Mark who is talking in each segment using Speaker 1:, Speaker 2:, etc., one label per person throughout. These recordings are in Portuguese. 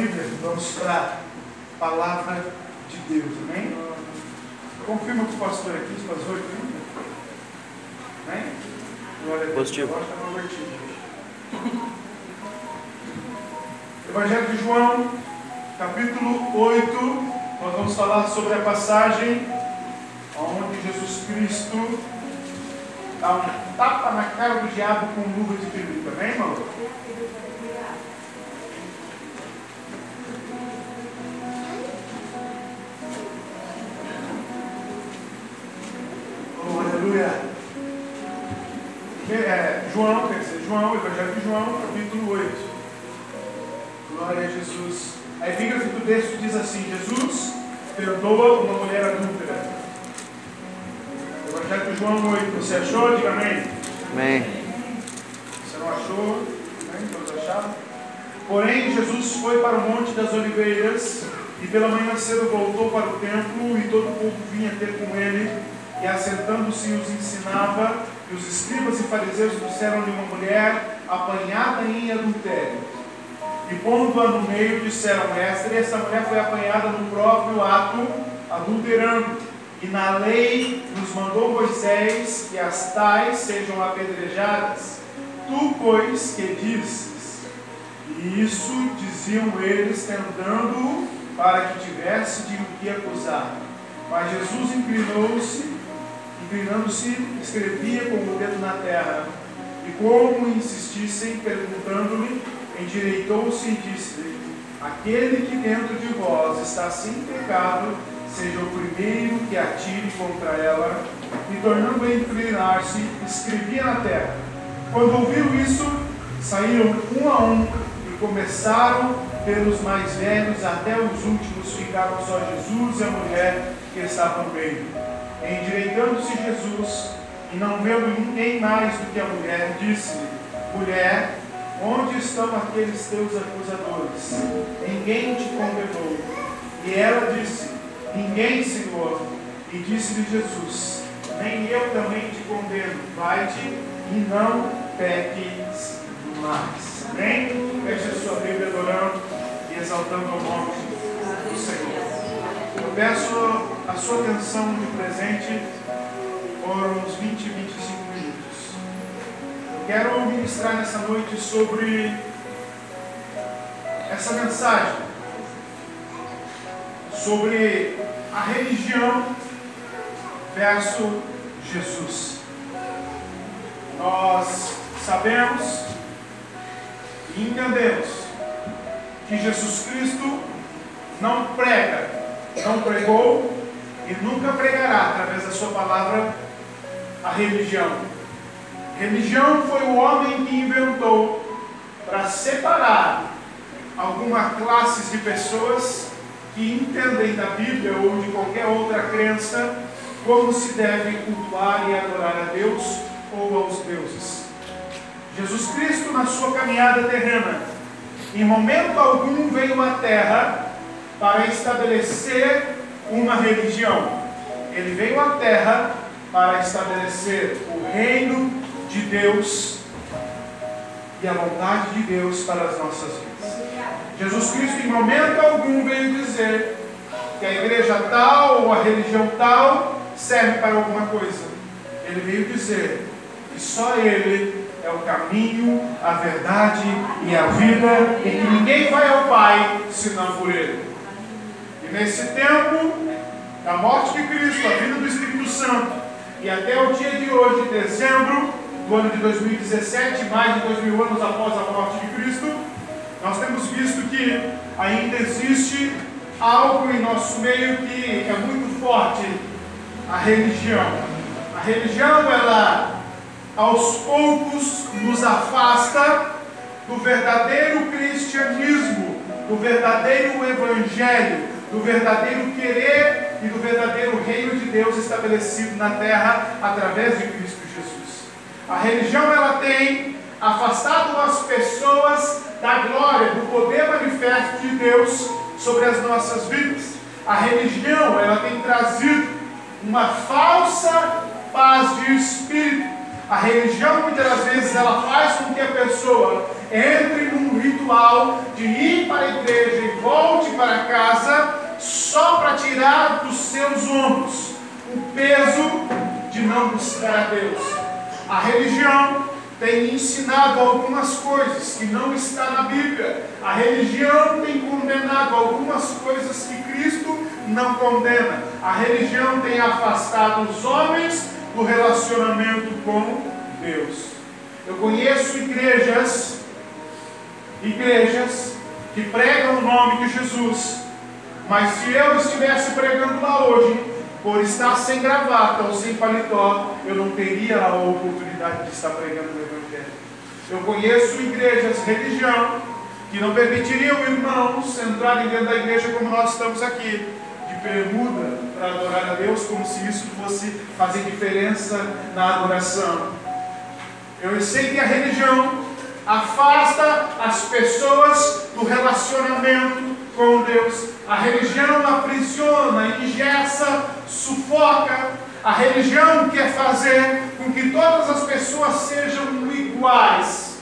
Speaker 1: Bíblia, vamos para a palavra de Deus, amém? Confirma com o pastor aqui, os pastores aqui. Amém? Glória a Deus.
Speaker 2: Positivo.
Speaker 1: Agora está convertido. Evangelho de João, capítulo 8, nós vamos falar sobre a passagem onde Jesus Cristo dá um tapa na cara do diabo com luva de peluca, amém, irmão? Oh, aleluia! João, Evangelho de João, capítulo 8. Glória a Jesus. A epígrafe do texto diz assim: Jesus perdoa uma mulher adúltera. Evangelho de João 8. Você achou? Diga amém.
Speaker 2: Amém.
Speaker 1: Você não achou? Amém? Todos acharam? Porém, Jesus foi para o Monte das Oliveiras e pela manhã cedo voltou para o templo e todo o povo vinha ter com ele e assentando-se os ensinava. E os escribas e fariseus trouxeram-lhe uma mulher apanhada em adultério. E pondo-a no meio, disseram: Mestre, essa mulher foi apanhada no próprio ato, adulterando. E na lei nos mandou Moisés que as tais sejam apedrejadas. Tu, pois, que dizes? E isso diziam eles, tentando-o para que tivesse de o que acusar. Mas Jesus inclinando-se, escrevia com o dedo na terra. E como insistissem, perguntando-lhe, endireitou-se e disse-lhe: Aquele que dentro de vós está sem pecado, seja o primeiro que atire contra ela. E tornando a inclinar-se, escrevia na terra. Quando ouviram isso, saíram um a um e começaram pelos mais velhos até os últimos. Ficaram só Jesus e a mulher que estava no meio. Endireitando-se Jesus, e não vendo ninguém mais do que a mulher, disse-lhe: Mulher, onde estão aqueles teus acusadores? Ninguém te condenou. E ela disse: Ninguém, Senhor. E disse-lhe Jesus: Nem eu também te condeno. Vai-te e não peques mais. Amém? Feche a sua Bíblia adorando e exaltando o nome do Senhor. Eu peço a sua atenção de presente por uns 20, 25 minutos. Eu quero ministrar nessa noite sobre essa mensagem, sobre a religião versus Jesus. Nós sabemos e entendemos que Jesus Cristo não pregou e nunca pregará através da sua palavra a religião. Religião foi o homem que inventou para separar alguma classe de pessoas que entendem da Bíblia ou de qualquer outra crença como se deve cultuar e adorar a Deus ou aos deuses. Jesus Cristo, na sua caminhada terrena, em momento algum veio à terra para estabelecer uma religião. Ele veio à terra para estabelecer o reino de Deus e a vontade de Deus para as nossas vidas. Jesus Cristo, em momento algum, veio dizer que a igreja tal ou a religião tal serve para alguma coisa. Ele veio dizer que só Ele é o caminho, a verdade e a vida, e que ninguém vai ao Pai senão por Ele. E nesse tempo da morte de Cristo, a vida do Espírito Santo, e até o dia de hoje, dezembro do ano de 2017, mais de 2000 anos após a morte de Cristo, nós temos visto que ainda existe algo em nosso meio que é muito forte: a religião. A religião, ela aos poucos nos afasta do verdadeiro cristianismo, do verdadeiro evangelho, do verdadeiro querer e do verdadeiro reino de Deus estabelecido na terra através de Cristo Jesus. A religião, ela tem afastado as pessoas da glória, do poder manifesto de Deus sobre as nossas vidas. A religião, ela tem trazido uma falsa paz de espírito. A religião, muitas das vezes, ela faz com que a pessoa entre num ritual de ir para a igreja e para tirar dos seus ombros o peso de não buscar a Deus. A religião tem ensinado algumas coisas que não está na Bíblia. A religião tem condenado algumas coisas que Cristo não condena. A religião tem afastado os homens do relacionamento com Deus. Eu conheço igrejas que pregam o nome de Jesus, mas se eu estivesse pregando lá hoje, por estar sem gravata ou sem paletó, eu não teria a oportunidade de estar pregando o Evangelho. Eu conheço igrejas, religião, que não permitiriam irmãos entrarem dentro da igreja como nós estamos aqui, de bermuda, para adorar a Deus, como se isso fosse fazer diferença na adoração. Eu sei que a religião afasta as pessoas do relacionamento com Deus. A religião aprisiona, engessa, sufoca. A religião quer fazer com que todas as pessoas sejam iguais.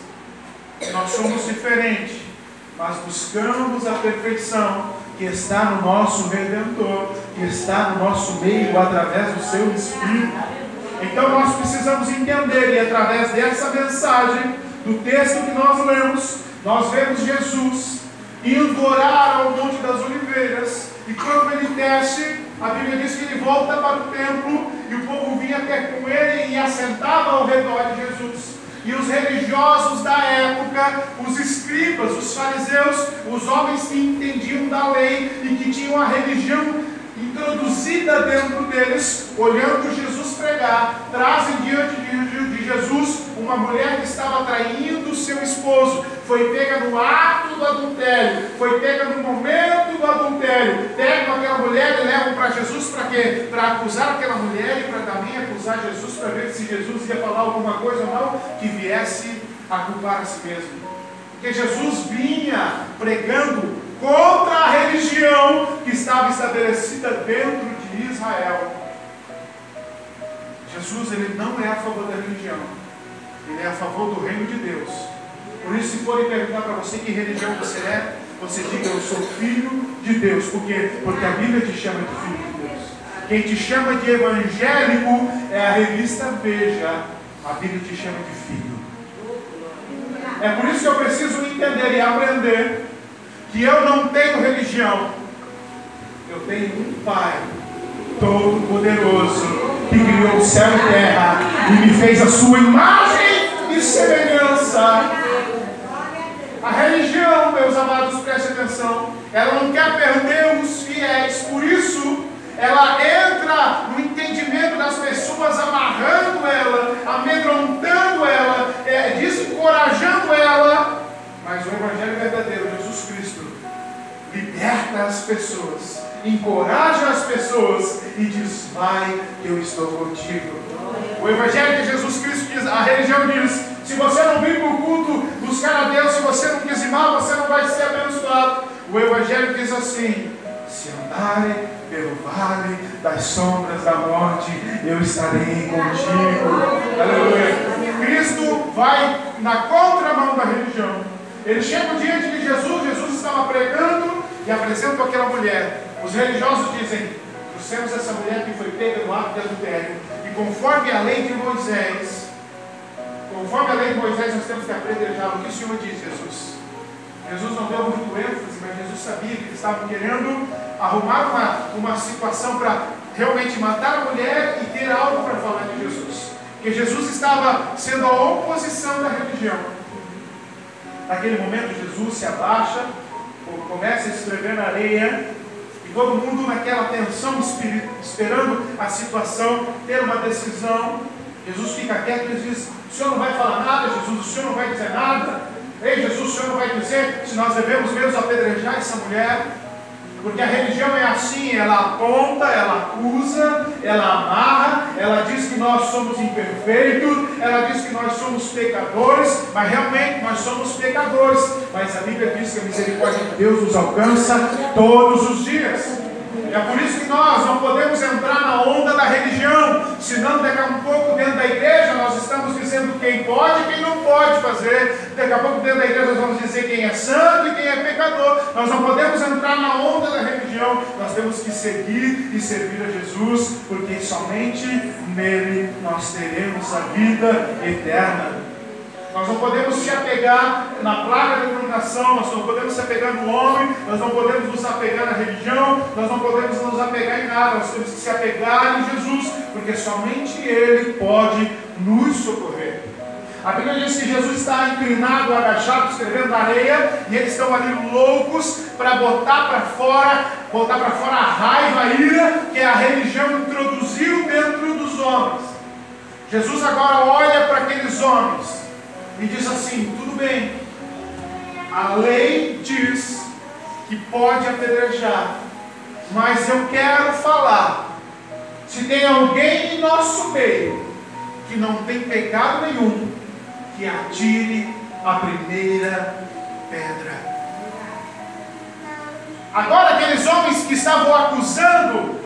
Speaker 1: Nós somos diferentes, mas buscamos a perfeição que está no nosso Redentor, que está no nosso meio através do seu Espírito. Então nós precisamos entender, e através dessa mensagem, do texto que nós lemos, nós vemos Jesus indo orar ao Monte das Oliveiras, e quando ele desce, a Bíblia diz que ele volta para o templo, e o povo vinha até com ele e assentava ao redor de Jesus. E os religiosos da época, os escribas, os fariseus, os homens que entendiam da lei e que tinham a religião introduzida dentro deles, olhando Jesus pregar, trazem diante de Jesus uma mulher que estava traindo o seu esposo, foi pega no ato do adultério, foi pega no momento do adultério, pegam aquela mulher e levam para Jesus para quê? Para acusar aquela mulher e para também acusar Jesus, para ver se Jesus ia falar alguma coisa ou não, que viesse a culpar a si mesmo. Porque Jesus vinha pregando contra a religião que estava estabelecida dentro de Israel. Jesus, ele não é a favor da religião, ele é a favor do reino de Deus. Por isso, se forem perguntar para você que religião você é, você diga: eu sou filho de Deus. Por quê? Porque a Bíblia te chama de filho de Deus. Quem te chama de evangélico é a revista Veja. A Bíblia te chama de filho. É por isso que eu preciso entender e aprender que eu não tenho religião, eu tenho um Pai Todo-Poderoso, que criou o céu e terra, e me fez a sua imagem e semelhança. A religião, meus amados, prestem atenção, ela não quer perder os fiéis, por isso ela entra no entendimento das pessoas, amarrando ela, amedrontando ela, desencorajando ela. Mas o Evangelho verdadeiro, Jesus Cristo, liberta as pessoas, encoraja as pessoas e diz: vai, que eu estou contigo. O Evangelho de Jesus Cristo diz, a religião diz: se você não vir para o culto buscar a Deus, se você não dizimar, você não vai ser abençoado. O Evangelho diz assim: se andarem pelo vale das sombras da morte, eu estarei contigo. Aleluia. Cristo vai na contramão da religião. Ele chega diante de Jesus, Jesus estava pregando e apresenta aquela mulher. Os religiosos dizem: trouxemos essa mulher que foi pega no ato de adultério, e conforme a lei de Moisés, nós temos que apedrejá-lo. O que o Senhor diz, Jesus? Jesus não deu muito ênfase, mas Jesus sabia que eles estavam querendo arrumar uma situação para realmente matar a mulher e ter algo para falar de Jesus. Porque Jesus estava sendo a oposição da religião. Naquele momento, Jesus se abaixa, começa a escrever na areia, e todo mundo naquela tensão, esperando a situação, ter uma decisão. Jesus fica quieto e diz: o Senhor não vai falar nada, Jesus, o Senhor não vai dizer nada. Ei, Jesus, o Senhor não vai dizer se nós devemos mesmo apedrejar essa mulher? Porque a religião é assim, ela aponta, ela acusa, ela amarra, ela diz que nós somos imperfeitos, ela diz que nós somos pecadores, mas realmente nós somos pecadores. Mas a Bíblia diz que a misericórdia de Deus nos alcança todos os dias. É por isso que nós não podemos entrar na onda da religião, senão daqui a um pouco dentro da igreja nós estamos dizendo quem pode e quem não pode fazer. Daqui a pouco dentro da igreja nós vamos dizer quem é santo e quem é pecador. Nós não podemos entrar na onda da religião. religião, nós temos que seguir e servir a Jesus, porque somente nele nós teremos a vida eterna. Nós não podemos se apegar na placa da denominação, nós não podemos se apegar no homem, nós não podemos nos apegar na religião, nós não podemos nos apegar em nada, nós temos que se apegar em Jesus, porque somente Ele pode nos socorrer. A Bíblia diz que Jesus está inclinado, agachado, escrevendo na areia, e eles estão ali loucos para botar para fora a raiva, a ira que a religião introduziu dentro dos homens. Jesus agora olha para aqueles homens e diz assim: tudo bem, a lei diz que pode apedrejar, mas eu quero falar, se tem alguém em nosso meio que não tem pecado nenhum, que atire a primeira pedra. Agora aqueles homens que estavam acusando,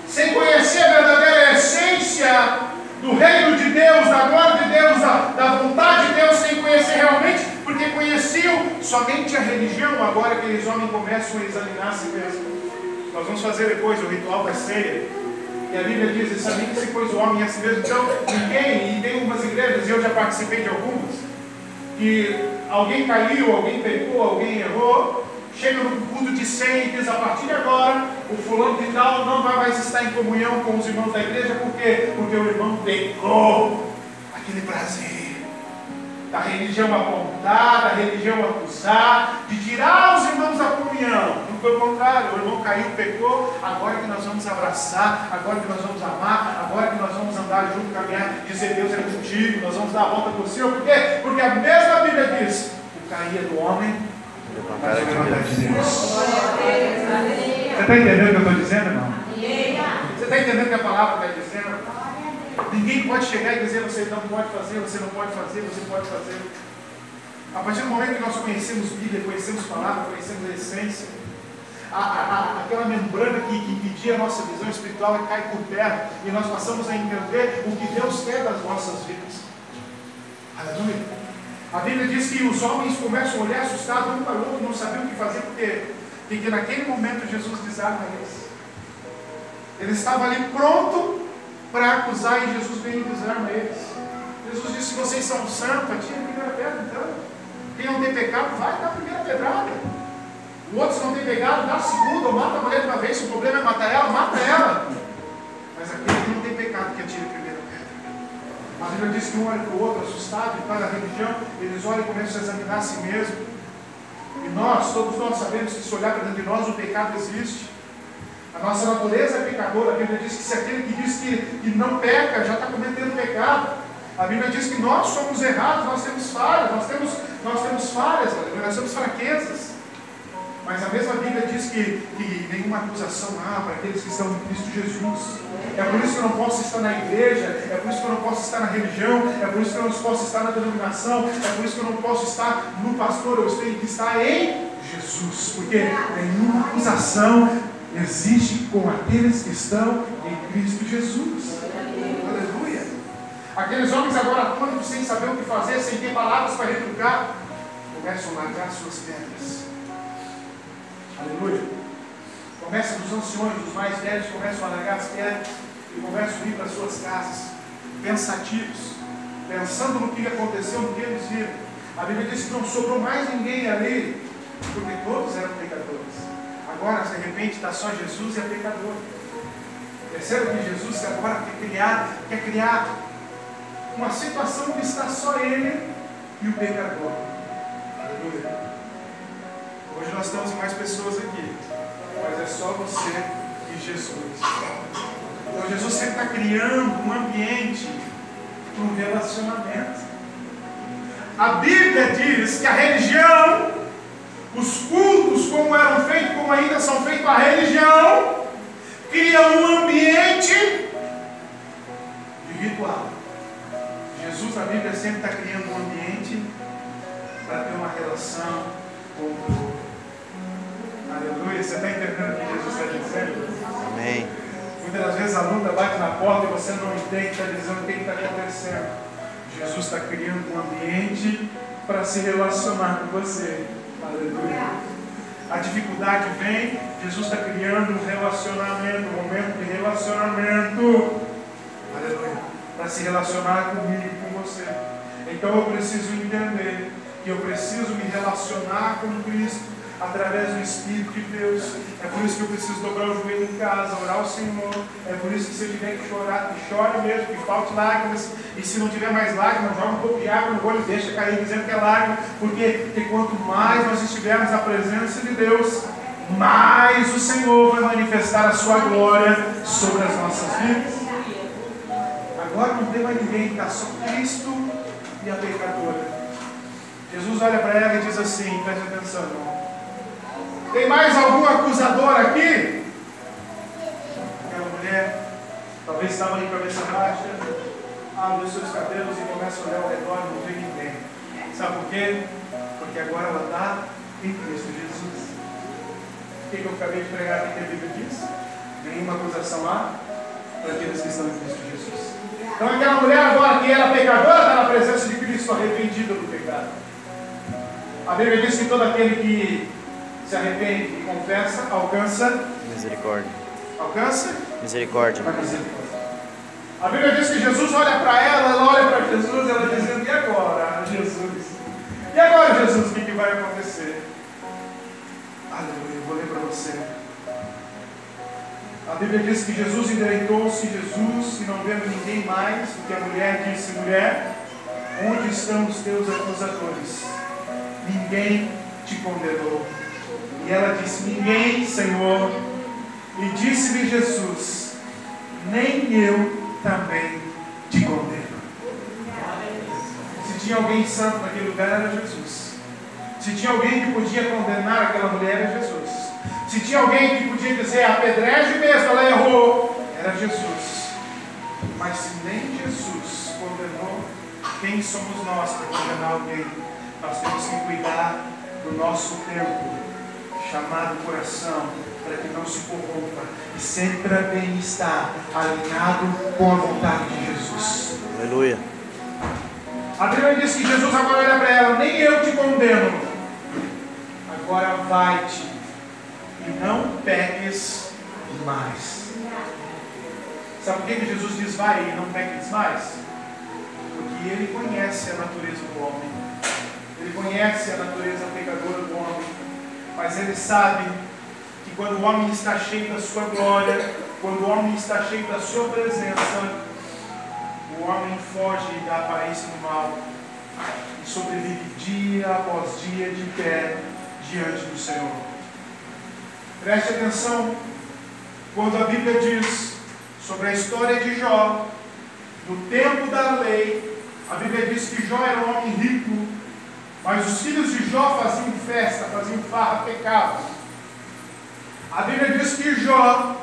Speaker 1: sem conhecer a verdadeira essência do reino de Deus, da glória de Deus, da vontade de Deus, sem conhecer realmente, porque conheciam somente a religião, agora aqueles homens começam a examinar a si mesmos. Nós vamos fazer depois o ritual da ceia. E a Bíblia diz: examine se pôs o homem a si mesmo. Então, ninguém, e tem algumas igrejas, e eu já participei de algumas, que alguém caiu, alguém pecou, alguém errou, chega no culto de ceia e diz: a partir de agora, o fulano de tal não vai mais estar em comunhão com os irmãos da igreja, por quê? Porque o irmão pecou. Aquele prazer da religião apontar, da religião acusar, de tirar os irmãos da comunhão. Não foi o contrário, o irmão caiu, pecou, agora que nós vamos abraçar, agora que nós vamos amar, agora que nós vamos andar junto, caminhar, dizer: Deus é contigo, nós vamos dar a volta por cima. Por quê? Porque a mesma Bíblia diz: o cair é do homem, mas o levantar de Deus. Você está entendendo o que eu estou dizendo, irmão? Você está entendendo o que a palavra está dizendo? Ninguém pode chegar e dizer: você não pode fazer, você não pode fazer, você pode fazer. A partir do momento que nós conhecemos Bíblia, conhecemos palavra, conhecemos a essência, aquela membrana que impedia a nossa visão espiritual cai por terra, e nós passamos a entender o que Deus quer das nossas vidas. Aleluia. A Bíblia diz que os homens começam a olhar assustados um para o outro, não sabiam o que fazer, porque naquele momento Jesus desarma eles. Ele estava ali pronto para acusar, e Jesus vem e desarma eles. Jesus disse: vocês são santos, atire a primeira pedra então. Quem não tem pecado, vai dar a primeira pedrada. O outro, se não tem pecado, dá a segunda, ou mata a mulher de uma vez. Se o problema é matar ela, mata ela. Mas aquele que não tem pecado, que atire a primeira pedra. A Bíblia diz que um olha para o outro, assustado, e para a religião, eles olham e começam a examinar a si mesmo. E nós, todos nós sabemos que se olhar para dentro de nós, o pecado existe. A nossa natureza é pecadora. A Bíblia diz que se aquele que diz que não peca, já está cometendo pecado. A Bíblia diz que nós somos errados, nós temos falhas, nós temos falhas, nós temos fraquezas. Mas a mesma Bíblia diz que nenhuma acusação há para aqueles que estão em Cristo Jesus. É por isso que eu não posso estar na igreja, é por isso que eu não posso estar na religião, é por isso que eu não posso estar na denominação, é por isso que eu não posso estar no pastor, eu tenho que estar em Jesus. Porque nenhuma acusação existe com aqueles que estão em Cristo Jesus. Aleluia. Aqueles homens agora atônitos, sem saber o que fazer, sem ter palavras para retrucar, começam a largar suas pedras. Aleluia. Começa dos anciões, dos mais velhos, começam a largar as pedras e começam a ir para suas casas, pensativos, pensando no que aconteceu, no que eles viram. A Bíblia diz que não sobrou mais ninguém ali, porque todos eram pecadores. Agora, de repente, está só Jesus e a pecadora. Percebe que Jesus agora quer criar uma situação onde está só ele e o pecador. Aleluia. Hoje nós estamos em mais pessoas aqui, mas é só você e Jesus. Então Jesus sempre está criando um ambiente para um relacionamento. A Bíblia diz que a religião, os cultos como eram feitos, como ainda são feitos, a religião cria um ambiente de ritual. Jesus, na Bíblia, sempre está criando um ambiente para ter uma relação com o outro. Aleluia. Você está entendendo o que Jesus está dizendo?
Speaker 2: Amém.
Speaker 1: Muitas das vezes a luta bate na porta e você não entende, está dizendo o que está acontecendo. Jesus está criando um ambiente para se relacionar com você. Aleluia. A dificuldade vem, Jesus está criando um relacionamento, um momento de relacionamento. Aleluia. Para se relacionar comigo e com você. Então eu preciso entender que eu preciso me relacionar com Cristo através do Espírito de Deus. É por isso que eu preciso dobrar o joelho em casa, orar ao Senhor. É por isso que se eu tiver que chorar, que chore mesmo, que falte lágrimas. E se não tiver mais lágrimas, joga um pouco de água no olho e deixa cair dizendo que é lágrima. Porque quanto mais nós estivermos na presença de Deus, mais o Senhor vai manifestar a sua glória sobre as nossas vidas. Agora não tem mais ninguém, está só Cristo e a pecadora. Jesus olha para ela e diz assim, preste atenção, irmão. Tem mais algum acusador aqui? Aquela mulher, talvez estava de cabeça baixa, abre os seus cabelos e começa a olhar ao redor e não vê ninguém. Sabe por quê? Porque agora ela está em Cristo Jesus. O que eu acabei de pregar aqui que a Bíblia diz? Nenhuma acusação há para aqueles que estão em Cristo Jesus. Então aquela mulher agora que era pecadora está na presença de Cristo, arrependida do pecado. A Bíblia diz que todo aquele que se arrepende e confessa, alcança
Speaker 2: misericórdia.
Speaker 1: Alcança
Speaker 2: Misericórdia.
Speaker 1: a misericórdia. A Bíblia diz que Jesus olha para ela olha para Jesus, ela dizendo, e agora, Jesus? E agora, Jesus, o que vai acontecer? Aleluia, eu vou ler para você. A Bíblia diz que Jesus endireitou-se, Jesus, e não vendo ninguém mais, porque a mulher disse, mulher, onde estão os teus acusadores? Ninguém te condenou. E ela disse, ninguém, Senhor. E disse-lhe Jesus, nem eu também te condeno. Se tinha alguém santo naquele lugar, era Jesus. Se tinha alguém que podia condenar aquela mulher, era Jesus. Se tinha alguém que podia dizer, apedreje mesmo, ela errou, era Jesus. Mas se nem Jesus condenou, quem somos nós para condenar alguém? Nós temos que cuidar do nosso tempo, chamado coração, para que não se corrompa e sempre bem estar alinhado com a vontade de Jesus.
Speaker 2: Aleluia.
Speaker 1: A Bíblia diz que Jesus agora olha para ela, nem eu te condeno, agora vai-te e não peques mais. Sabe por que Jesus diz vai e não peques mais? Porque Ele conhece a natureza do homem, Ele conhece a natureza pecadora do homem, mas Ele sabe que quando o homem está cheio da sua glória, quando o homem está cheio da sua presença, o homem foge da aparência do mal e sobrevive dia após dia de pé diante do Senhor. Preste atenção, quando a Bíblia diz sobre a história de Jó, no tempo da lei, a Bíblia diz que Jó era um homem rico, mas os filhos de Jó faziam festa, faziam farra, pecavam. A Bíblia diz que Jó,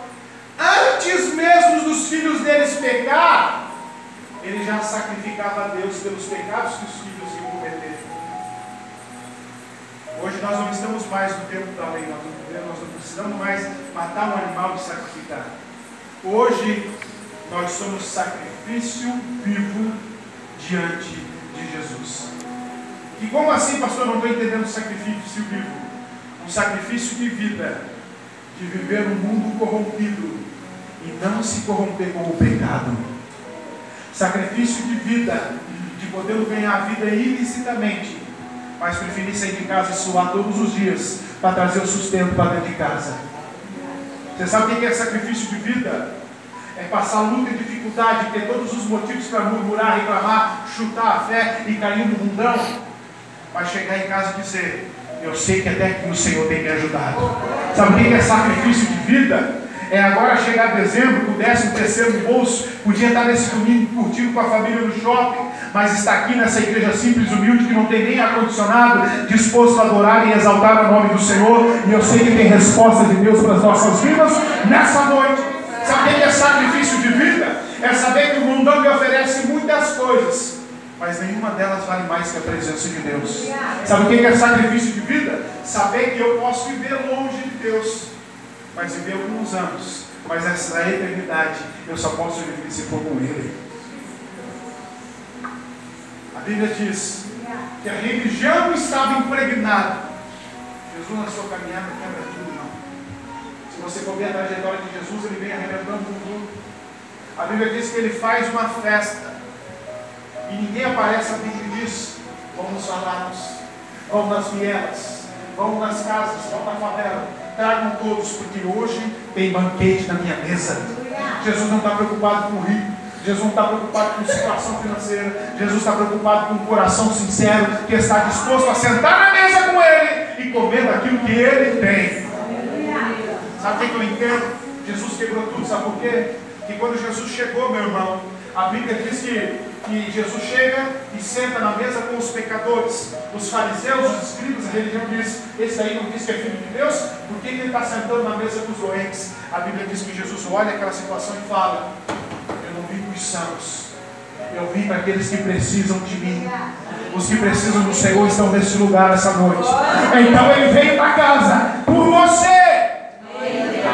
Speaker 1: antes mesmo dos filhos deles pecar, ele já sacrificava a Deus pelos pecados que os filhos iam cometer. Hoje nós não estamos mais no tempo da lei, nós não precisamos mais matar um animal e sacrificar. Hoje nós somos sacrifício vivo diante de Jesus. E como assim, pastor, não estou entendendo o sacrifício vivo? Um sacrifício de vida, de viver num mundo corrompido e não se corromper com o pecado. Sacrifício de vida, de poder ganhar a vida ilicitamente, mas preferir sair de casa e suar todos os dias para trazer o sustento para dentro de casa. Você sabe o que é sacrifício de vida? É passar luta e dificuldade, ter todos os motivos para murmurar, reclamar, chutar a fé e cair no mundão, mas chegar em casa e dizer, eu sei que até aqui o Senhor tem me ajudado. Sabe o que é sacrifício de vida? É agora chegar dezembro, com o 13º no bolso, podia estar nesse domingo curtindo com a família no shopping, mas está aqui nessa igreja simples, humilde, que não tem nem ar-condicionado, disposto a adorar e exaltar o nome do Senhor, e eu sei que tem resposta de Deus para as nossas vidas nessa noite. Sabe o que é sacrifício de vida? É saber que o mundão me oferece muitas coisas, mas nenhuma delas vale mais que a presença de Deus. Sabe o que é sacrifício de vida? Saber que eu posso viver longe de Deus, mas viver alguns anos, mas essa eternidade eu só posso viver se for com Ele. A Bíblia diz que a religião estava impregnada. Jesus na sua caminhada quebra tudo, não. Se você for ver a trajetória de Jesus, ele vem arrebentando com tudo. A Bíblia diz que ele faz uma festa. E ninguém aparece, a Bíblia diz: vão nos salados, vão nas vielas, vão nas casas, vão na favela, tragam todos, porque hoje tem banquete na minha mesa. Jesus não está preocupado com o rico, Jesus não está preocupado com situação financeira, Jesus está preocupado com um coração sincero, que está disposto a sentar na mesa com Ele e comer daquilo que Ele tem. Sabe o que eu entendo? Jesus quebrou tudo, sabe por quê? Que quando Jesus chegou, meu irmão, a Bíblia diz que Jesus chega e senta na mesa com os pecadores, os fariseus, os escribas. A religião diz: esse aí não diz que é filho de Deus, por que ele está sentando na mesa com os doentes? A Bíblia diz que Jesus olha aquela situação e fala: eu não vim para os sãos, eu vim para aqueles que precisam de mim. Os que precisam do Senhor estão nesse lugar essa noite. Então ele veio para casa por você.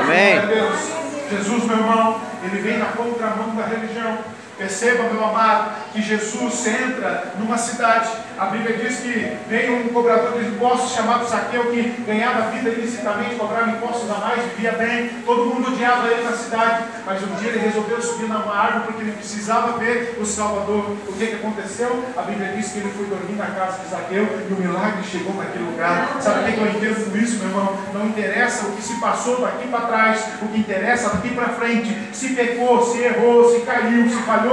Speaker 1: Amém. Deus. Jesus, meu irmão, ele vem na contramão da religião. Perceba, meu amado, que Jesus entra numa cidade. A Bíblia diz que veio um cobrador de impostos chamado Zaqueu, que ganhava vida ilicitamente, cobrava impostos a mais, vivia bem, todo mundo odiava ele na cidade. Mas um dia ele resolveu subir numa árvore porque ele precisava ver o Salvador. O que aconteceu? A Bíblia diz que ele foi dormir na casa de Zaqueu e o milagre chegou naquele lugar. Sabe o que eu entendo com isso, meu irmão? Não interessa o que se passou daqui para trás, o que interessa daqui para frente. Se pecou, se errou, se caiu, se falhou,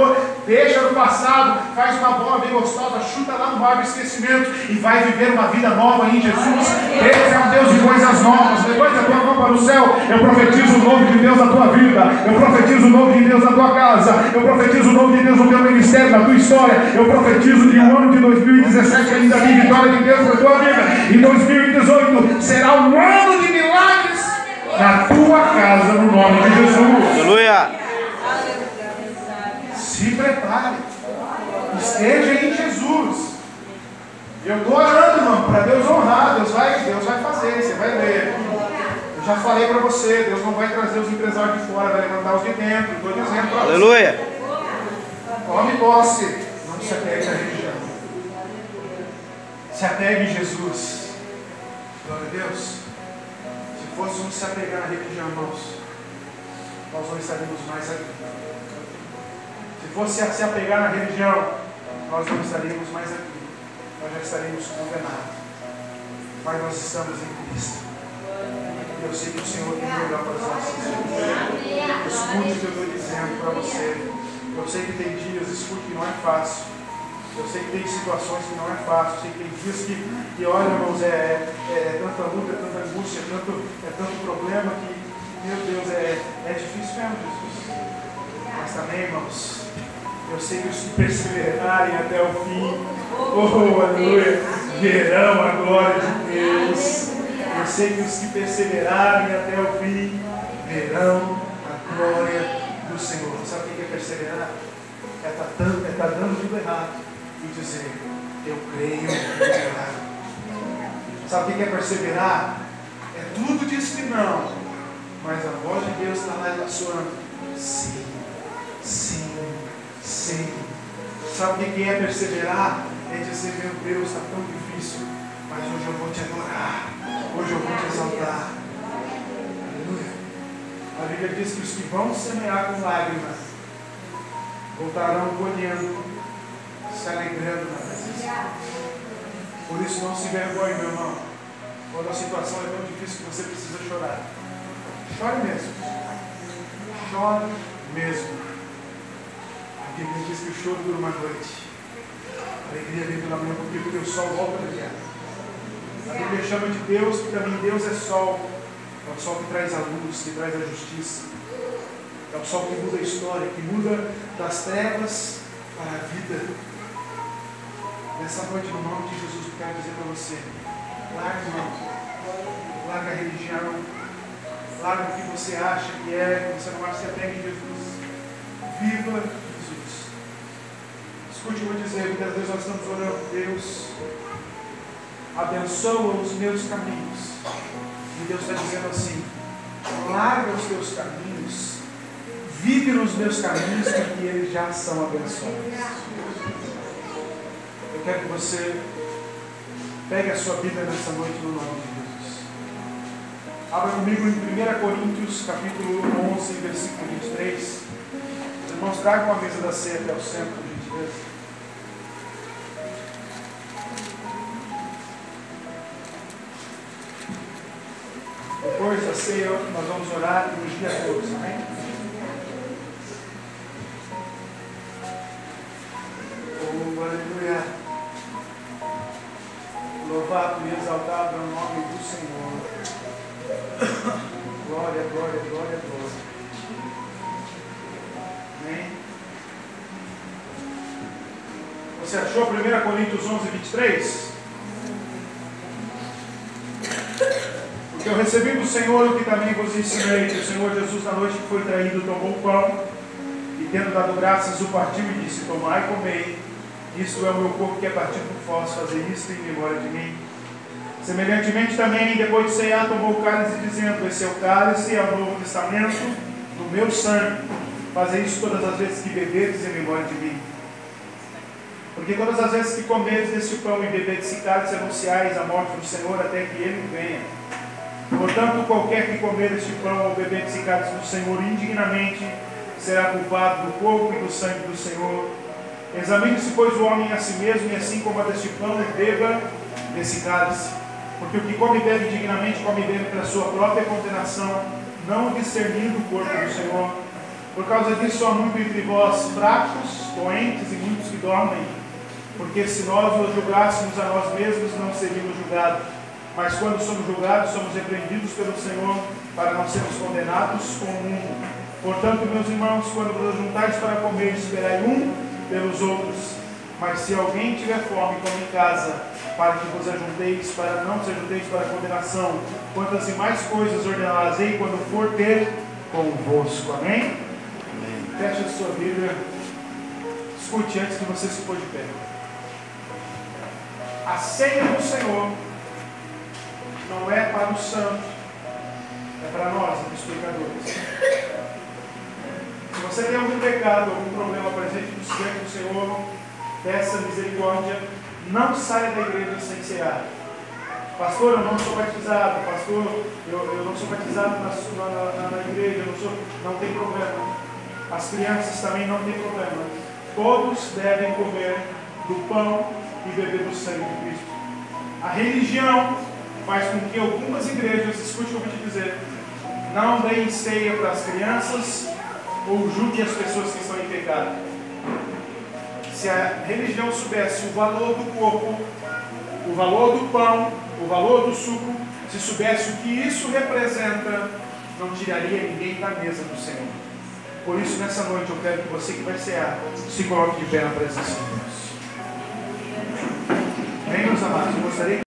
Speaker 1: deixa no passado, faz uma bola bem gostosa, chuta lá no mar do esquecimento e vai viver uma vida nova em Jesus. Deus é um Deus de coisas novas. Levante a tua mão para o céu. Eu profetizo o novo de Deus na tua vida, eu profetizo o novo de Deus na tua casa, eu profetizo o novo de Deus no teu ministério, na tua história. Eu profetizo que o ano de 2017 ainda tem vitória de Deus na tua vida. E 2018 será um ano de milagres na tua casa, no nome de Jesus.
Speaker 2: Aleluia.
Speaker 1: Se prepare, esteja em Jesus. Eu estou orando, irmão, para Deus honrar. Deus vai fazer, você vai ver. Eu já falei para você, Deus não vai trazer os empresários de fora, vai levantar os de dentro. Estou dizendo para você.
Speaker 2: Aleluia.
Speaker 1: Tome posse, não se apegue à religião. Se apegue em Jesus. Glória a Deus. Se fôssemos se apegar à religião, irmãos, nós não estaríamos mais aqui. Se fosse se apegar na religião, nós não estaríamos mais aqui. Nós já estaríamos condenados. Mas nós estamos em Cristo. Eu sei que o Senhor tem o melhor para as nossas vidas. Escute o que eu estou dizendo para você. Eu sei que tem dias, escute, que não é fácil. Eu sei que tem situações que não é fácil. Eu sei que tem dias que olha, irmãos, é tanta luta, é tanta angústia, é tanto problema que, meu Deus, é difícil mesmo, Jesus. Mas também, irmãos, eu sei que os que perseverarem até o fim, oh, aleluia, verão a glória de Deus. Eu sei que os que perseverarem até o fim, verão a glória do Senhor. Sabe o que é perseverar? É estar dando tudo errado e dizer: eu creio no errado. Sabe o que é perseverar? É tudo diz que não, mas a voz de Deus está lá e está soando: sim, sim, sim. Sabe o que é perseverar? É dizer: meu Deus, está tão difícil, mas hoje eu vou te adorar, hoje eu vou te exaltar. Aleluia. A Bíblia diz que os que vão semear com lágrimas voltarão colhendo, se alegrando na presença. Por isso, não se envergonhe, meu irmão, quando a situação é tão difícil que você precisa chorar. Chore mesmo. Chore mesmo. A Bíblia diz que o choro dura uma noite, a alegria vem pela manhã, porque o sol volta a brilhar. A Bíblia chama de Deus, que também Deus é sol. É o sol que traz a luz, que traz a justiça. É o sol que muda a história, que muda das trevas para a vida. Nessa noite, no nome de Jesus, eu quero dizer para você: larga, irmão, larga a religião, larga o que você acha que é, que você não acha que você tem em Jesus. Viva Jesus. Escute, eu vou dizer, muitas vezes nós estamos orando: Deus, abençoa os meus caminhos. E Deus está dizendo assim: larga os teus caminhos, vive nos meus caminhos, porque eles já são abençoados. Eu quero que você pegue a sua Bíblia nessa noite no nome de Jesus. Abra comigo em 1 Coríntios, capítulo 11, versículo 23. Os irmãos tragam a mesa da ceia até o centro, por gentileza. Depois da ceia, nós vamos orar e ungir a todos, amém? Oh, aleluia! Louvado e exaltado é o nome do Senhor. Glória, glória, glória, glória. Amém? Você achou 1 Coríntios 11, 23? Porque eu recebi do Senhor o que também vos ensinei, que o Senhor Jesus, na noite que foi traído, tomou o pão e, tendo dado graças, o partiu e disse: tomai e comei, isto é o meu corpo que é partido por vós, fazei isto em memória de mim. Semelhantemente também, depois de ceiar, tomou o cálice, dizendo: esse é o cálice, é o novo testamento do meu sangue. Fazei isso todas as vezes que bebedes em memória de mim. Porque todas as vezes que comedes desse pão e bebedes esse cálice, anunciais a morte do Senhor até que Ele venha. Portanto, qualquer que comer este pão ou beber esse cálice do Senhor indignamente, será culpado do corpo e do sangue do Senhor. Examine-se, pois, o homem a si mesmo, e assim coma deste pão e beba desse cálice. Porque o que come e bebe indignamente, come e bebe pela sua própria condenação, não discernindo o corpo do Senhor. Por causa disso há muito entre vós fracos, doentes e muitos que dormem. Porque se nós nos julgássemos a nós mesmos, não seríamos julgados. Mas quando somos julgados, somos repreendidos pelo Senhor, para não sermos condenados com o mundo. Portanto, meus irmãos, quando vos juntais para comer, esperai pelos outros. Mas se alguém tiver fome, come em casa, para que vos ajunteis, para não vos ajunteis para a condenação. Quantas demais coisas ordenarei quando for ter convosco. Amém? Amém. Feche a sua Bíblia. Escute antes que você se pôr de pé. A ceia do Senhor não é para os santos, é para nós, os pecadores. Se você tem algum pecado, algum problema presente no Senhor, peça misericórdia. Não saia da igreja sem cear. Pastor, eu não sou batizado. Pastor, eu não sou batizado na igreja. Não tem problema. As crianças também não tem problema. Todos devem comer do pão e beber do sangue de Cristo. A religião faz com que algumas igrejas, escute o que eu vou te dizer, não deem ceia para as crianças ou julguem as pessoas que estão em pecado. Se a religião soubesse o valor do corpo, o valor do pão, o valor do suco, se soubesse o que isso representa, não tiraria ninguém da mesa do Senhor. Por isso, nessa noite, eu quero que você que vai cear, se coloque de pé na presença de Deus. Bem, meus amados, eu gostaria que